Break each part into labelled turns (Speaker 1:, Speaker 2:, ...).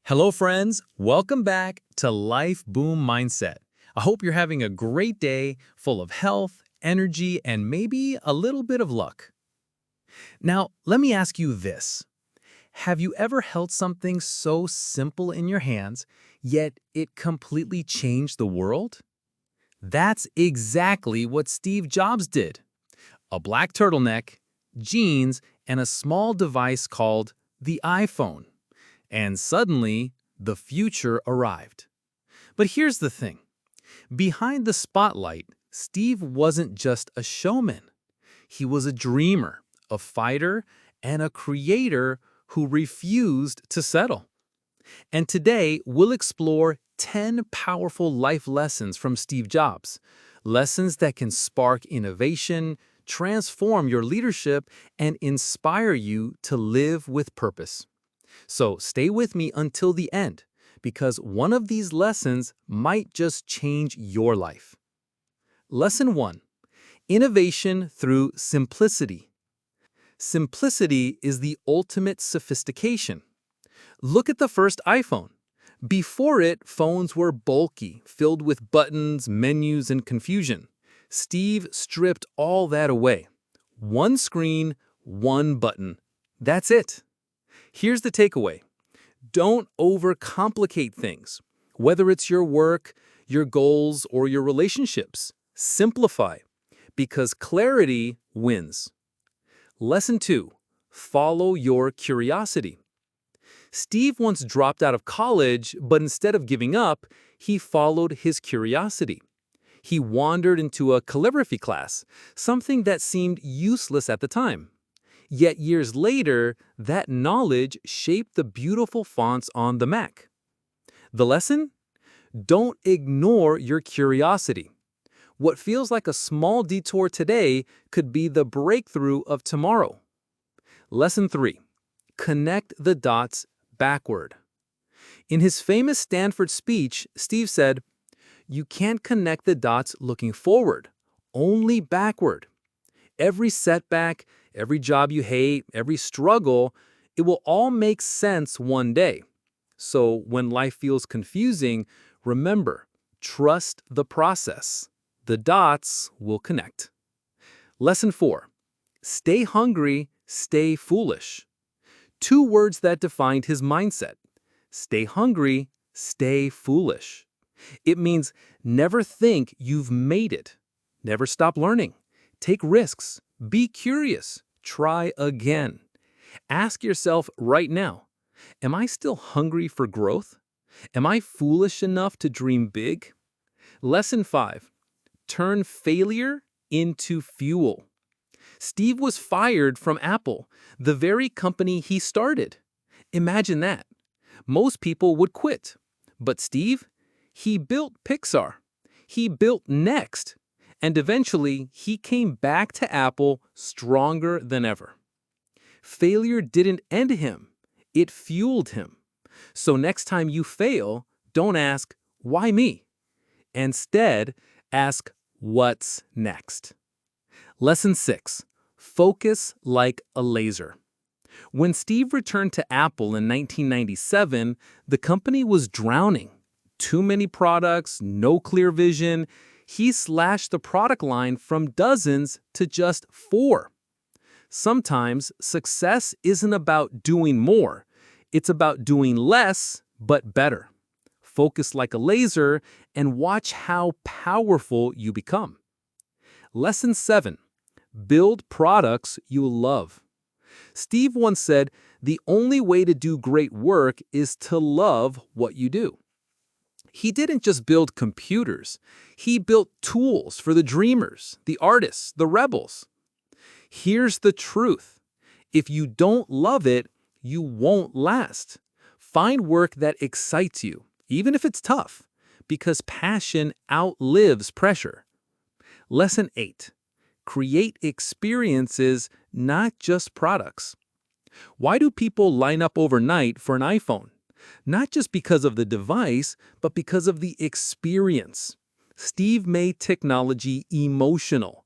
Speaker 1: Hello, friends. Welcome back to Life Boom Mindset. I hope you're having a great day full of health, energy, and maybe a little bit of luck. Now, let me ask you this. Have you ever held something so simple in your hands, yet it completely changed the world? That's exactly what Steve Jobs did. A black turtleneck, jeans, and a small device called the iPhone. And suddenly, the future arrived. But here's the thing. Behind the spotlight, Steve wasn't just a showman. He was a dreamer, a fighter, and a creator who refused to settle. And today, we'll explore 10 powerful life lessons from Steve Jobs. Lessons that can spark innovation, transform your leadership, and inspire you to live with purpose. So stay with me until the end, because one of these lessons might just change your life. Lesson 1. Innovation through simplicity. Simplicity is the ultimate sophistication. Look at the first iPhone. Before it, phones were bulky, filled with buttons, menus, and confusion. Steve stripped all that away. One screen, one button. That's it. Here's the takeaway. Don't overcomplicate things. Whether it's your work, your goals, or your relationships, simplify, because clarity wins. Lesson 2. Follow your curiosity. Steve once dropped out of college, but instead of giving up, he followed his curiosity. He wandered into a calligraphy class, something that seemed useless at the time. Yet years later, that knowledge shaped the beautiful fonts on the Mac. The lesson? Don't ignore your curiosity. What feels like a small detour today could be the breakthrough of tomorrow. Lesson 3. Connect the dots backward. In his famous Stanford speech, Steve said, "You can't connect the dots looking forward, only backward. Every setback, every job you hate, every struggle, it will all make sense one day. So when life feels confusing, remember, trust the process. The dots will connect." Lesson 4. Stay hungry, stay foolish. Two words that defined his mindset. Stay hungry, stay foolish. It means never think you've made it. Never stop learning. Take risks. Be curious. Try again. Ask yourself right now, am I still hungry for growth? Am I foolish enough to dream big? Lesson 5. Turn failure into fuel. Steve was fired from Apple, the very company he started. Imagine that. Most people would quit. But Steve, he built Pixar. He built Next. And eventually, he came back to Apple stronger than ever. Failure didn't end him. It fueled him. So next time you fail, don't ask, "Why me?" Instead, ask, "What's next?" Lesson 6. Focus like a laser. When Steve returned to Apple in 1997, the company was drowning. Too many products, no clear vision. He slashed the product line from dozens to just 4. Sometimes success isn't about doing more. It's about doing less, but better. Focus like a laser and watch how powerful you become. Lesson 7. Build products you love. Steve once said, "The only way to do great work is to love what you do." He didn't just build computers. He built tools for the dreamers, the artists, the rebels. Here's the truth. If you don't love it, you won't last. Find work that excites you, even if it's tough, because passion outlives pressure. Lesson 8. Create experiences, not just products. Why do people line up overnight for an iPhone? Not just because of the device, but because of the experience. Steve made technology emotional.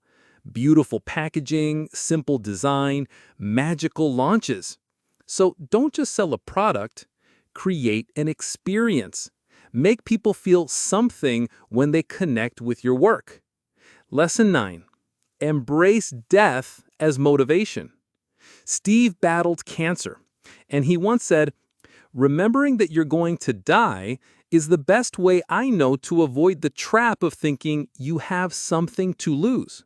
Speaker 1: Beautiful packaging, simple design, magical launches. So don't just sell a product,
Speaker 2: Create an experience. Make people feel something when they connect with your work. Lesson 9. Embrace death as motivation. Steve battled cancer, and he once said, "Remembering that you're going to die is the best way I know to avoid the trap of thinking you have something to lose."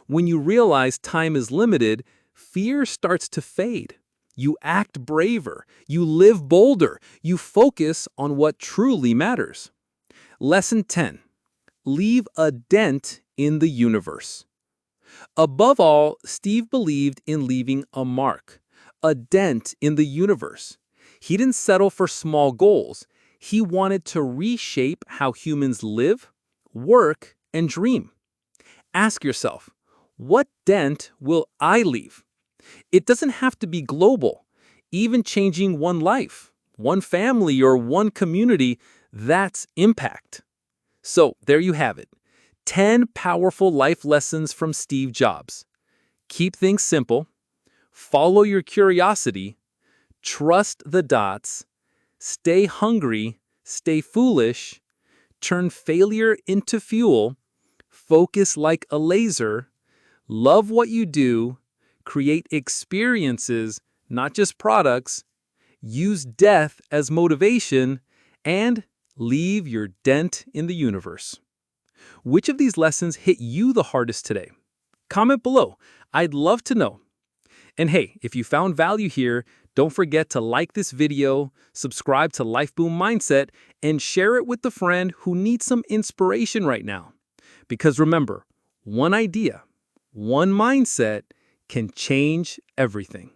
Speaker 2: When you realize time is limited, fear starts to fade. You act braver, you live bolder, you focus on what truly matters. Lesson 10. Leave a dent in the universe. Above all, Steve believed in leaving a mark, a dent in the universe. He didn't settle for small goals. He wanted to reshape how humans live, work, and dream. Ask yourself, what dent will I leave? It doesn't have to be global. Even changing one life, one family, or one community, that's impact. So there you have it. 10 powerful life lessons from Steve Jobs. Keep things simple. Follow your curiosity. Trust the dots. Stay hungry. Stay foolish. Turn failure into fuel. Focus like a laser. Love what you do. Create experiences, not just products. Use death as motivation. And leave your dent in the universe. Which of these lessons hit you the hardest today? Comment below. I'd love to know. And hey, if you found value here, don't forget to like this video, subscribe to Life Boom Mindset, and share it with a friend who needs some inspiration right now. Because remember, one idea, one mindset can change everything.